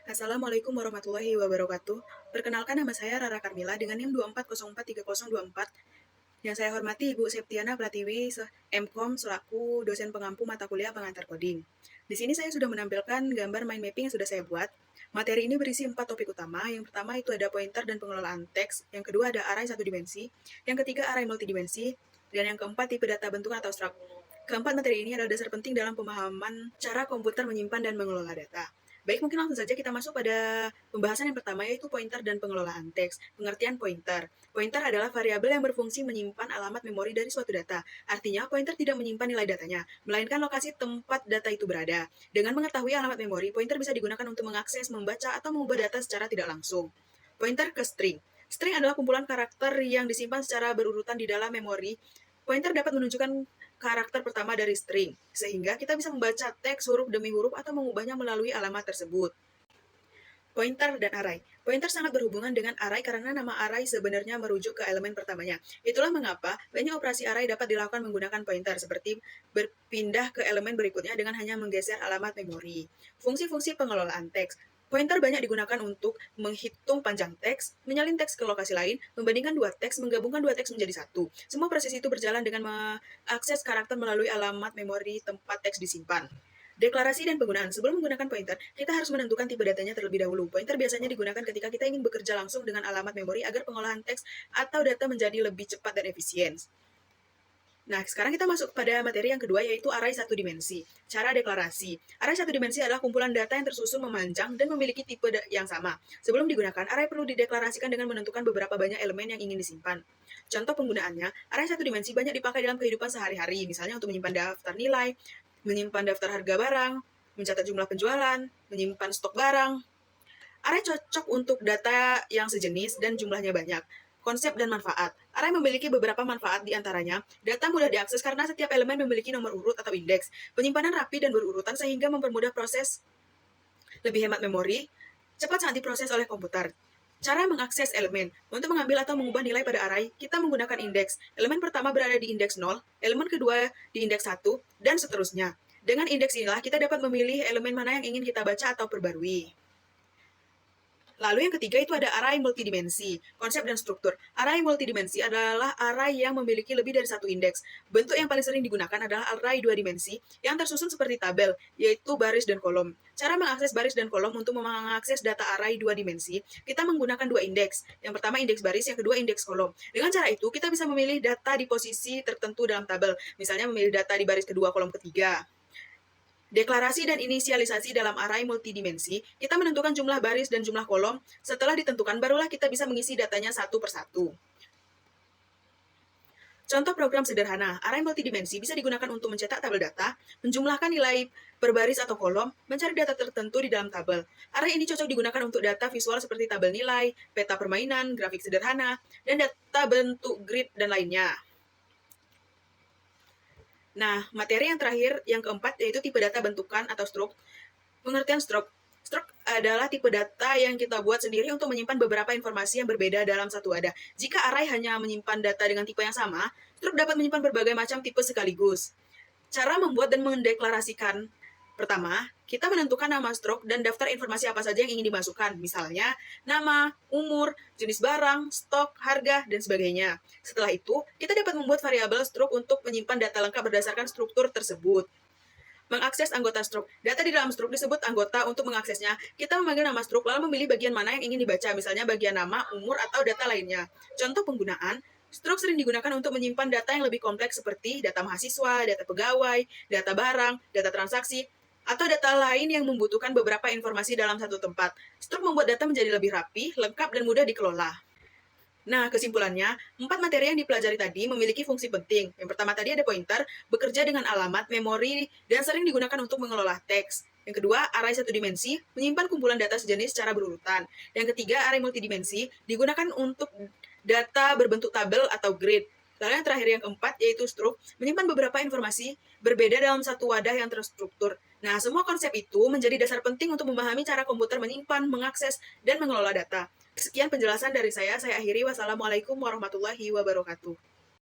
Assalamualaikum warahmatullahi wabarakatuh. Perkenalkan nama saya Rara Karmila dengan NIM 24043024. Yang saya hormati Ibu Septiana Pratiwi, MKOM selaku dosen pengampu mata kuliah pengantar coding. Di sini saya sudah menampilkan gambar mind mapping yang sudah saya buat. Materi ini berisi 4 topik utama. Yang pertama itu ada pointer dan pengelolaan teks. Yang kedua ada array satu dimensi. Yang ketiga array multidimensi. Dan yang keempat tipe data bentuk atau struct. Keempat materi ini adalah dasar penting dalam pemahaman cara komputer menyimpan dan mengelola data. Baik, mungkin langsung saja kita masuk pada pembahasan yang pertama, yaitu pointer dan pengelolaan teks. Pengertian pointer. Pointer adalah variabel yang berfungsi menyimpan alamat memori dari suatu data. Artinya, pointer tidak menyimpan nilai datanya, melainkan lokasi tempat data itu berada. Dengan mengetahui alamat memori, pointer bisa digunakan untuk mengakses, membaca, atau mengubah data secara tidak langsung. Pointer ke string. String adalah kumpulan karakter yang disimpan secara berurutan di dalam memori. Pointer dapat menunjukkan karakter pertama dari string, sehingga kita bisa membaca teks huruf demi huruf atau mengubahnya melalui alamat tersebut. Pointer dan array. Pointer sangat berhubungan dengan array karena nama array sebenarnya merujuk ke elemen pertamanya. Itulah mengapa banyak operasi array dapat dilakukan menggunakan pointer, seperti berpindah ke elemen berikutnya dengan hanya menggeser alamat memori. Fungsi-fungsi pengelolaan teks. Pointer banyak digunakan untuk menghitung panjang teks, menyalin teks ke lokasi lain, membandingkan dua teks, menggabungkan dua teks menjadi satu. Semua proses itu berjalan dengan mengakses karakter melalui alamat memori tempat teks disimpan. Deklarasi dan penggunaan. Sebelum menggunakan pointer, kita harus menentukan tipe datanya terlebih dahulu. Pointer biasanya digunakan ketika kita ingin bekerja langsung dengan alamat memori agar pengolahan teks atau data menjadi lebih cepat dan efisien. Nah, sekarang kita masuk pada materi yang kedua, yaitu array satu dimensi. Cara deklarasi. Array satu dimensi adalah kumpulan data yang tersusun memanjang dan memiliki tipe yang sama. Sebelum digunakan, array perlu dideklarasikan dengan menentukan beberapa banyak elemen yang ingin disimpan. Contoh penggunaannya, array satu dimensi banyak dipakai dalam kehidupan sehari-hari, misalnya untuk menyimpan daftar nilai, menyimpan daftar harga barang, mencatat jumlah penjualan, menyimpan stok barang. Array cocok untuk data yang sejenis dan jumlahnya banyak. Konsep dan manfaat. Array memiliki beberapa manfaat, di antaranya data mudah diakses karena setiap elemen memiliki nomor urut atau indeks, penyimpanan rapi dan berurutan sehingga mempermudah proses, lebih hemat memori, cepat saat diproses oleh komputer. Cara mengakses elemen. Untuk mengambil atau mengubah nilai pada array, kita menggunakan indeks. Elemen pertama berada di indeks 0, elemen kedua di indeks 1, dan seterusnya. Dengan indeks inilah kita dapat memilih elemen mana yang ingin kita baca atau perbarui. Lalu yang ketiga itu ada array multidimensi, konsep dan struktur. Array multidimensi adalah array yang memiliki lebih dari satu indeks. Bentuk yang paling sering digunakan adalah array dua dimensi yang tersusun seperti tabel, yaitu baris dan kolom. Cara mengakses baris dan kolom untuk mengakses data array dua dimensi, kita menggunakan dua indeks. Yang pertama indeks baris, yang kedua indeks kolom. Dengan cara itu, kita bisa memilih data di posisi tertentu dalam tabel, misalnya memilih data di baris kedua kolom ketiga. Deklarasi dan inisialisasi dalam array multidimensi, kita menentukan jumlah baris dan jumlah kolom. Setelah ditentukan, barulah kita bisa mengisi datanya satu persatu. Contoh program sederhana, array multidimensi bisa digunakan untuk mencetak tabel data, menjumlahkan nilai per baris atau kolom, mencari data tertentu di dalam tabel. Array ini cocok digunakan untuk data visual seperti tabel nilai, peta permainan, grafik sederhana, dan data bentuk grid dan lainnya. Nah, materi yang terakhir, yang keempat, yaitu tipe data bentukan atau struct. Pengertian struct. Struct adalah tipe data yang kita buat sendiri untuk menyimpan beberapa informasi yang berbeda dalam satu wadah. Jika array hanya menyimpan data dengan tipe yang sama, struct dapat menyimpan berbagai macam tipe sekaligus. Cara membuat dan mendeklarasikan. Pertama, kita menentukan nama struct dan daftar informasi apa saja yang ingin dimasukkan, misalnya nama, umur, jenis barang, stok, harga, dan sebagainya. Setelah itu, kita dapat membuat variabel struct untuk menyimpan data lengkap berdasarkan struktur tersebut. Mengakses anggota struct. Data di dalam struct disebut anggota. Untuk mengaksesnya, kita memanggil nama struct lalu memilih bagian mana yang ingin dibaca, misalnya bagian nama, umur, atau data lainnya. Contoh penggunaan, struct sering digunakan untuk menyimpan data yang lebih kompleks seperti data mahasiswa, data pegawai, data barang, data transaksi, atau data lain yang membutuhkan beberapa informasi dalam satu tempat. Struct membuat data menjadi lebih rapi, lengkap, dan mudah dikelola. Nah, kesimpulannya, 4 materi yang dipelajari tadi memiliki fungsi penting. Yang pertama tadi ada pointer, bekerja dengan alamat, memori, dan sering digunakan untuk mengelola teks. Yang kedua, array satu dimensi, menyimpan kumpulan data sejenis secara berurutan. Yang ketiga, array multidimensi, digunakan untuk data berbentuk tabel atau grid. Lalu yang terakhir, yang keempat, yaitu struct, menyimpan beberapa informasi berbeda dalam satu wadah yang terstruktur. Nah, semua konsep itu menjadi dasar penting untuk memahami cara komputer menyimpan, mengakses, dan mengelola data. Sekian penjelasan dari saya akhiri. Wassalamualaikum warahmatullahi wabarakatuh.